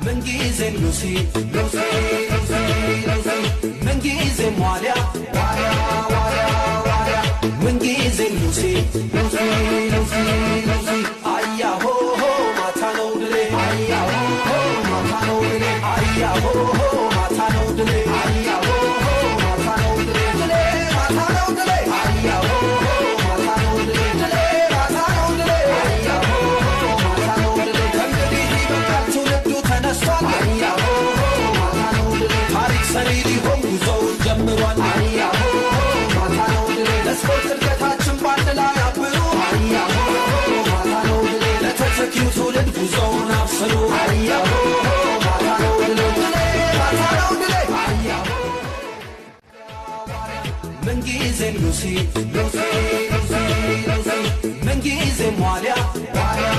ምንጊዜም ሉሲ ሉሲ ሉሲ ሉሲ ምንጊዜም ዋልያ ዋልያ ዋልያ ዋልያ ምንጊዜም ሉሲ ሉሲ ሉሲ ሉሲ አያሆ ማታ ነው ድሌ አያሆ ማታ ነው ድሌ አያሆ ማታ ነው ድሌ አያሆ ማታ ነው ድሌ ድሌ ማታ ነው ድሌ አያሆ ማታ ነው ድሌ ድሌ ማታ ነው ድሌ አያሆ ማታ ነው ድሌ ከእንግዲህ ይበቃል ትውልዱ ተነስቷል አያሆ ማታ ነው ድሌ ታሪክ ሰሪ ሊሆን ጉዞውን ጀምሯል አያሆ ማታ ነው ድሌ ለስፖርት እድገታችን ባንድ ላይ አብሩ አያሆ ማታ ነው ድሌ ለተተኪው ትውልድ ጉዞውን አብስሩ አያሆ ማታ ነው ድሌ ድሌ ማታ ነው ድሌ አያሆ ምንጊዜም ሉሲ ሉሲ ሉሲ ሉሲ ምንጊዜም ዋልያ ዋልያ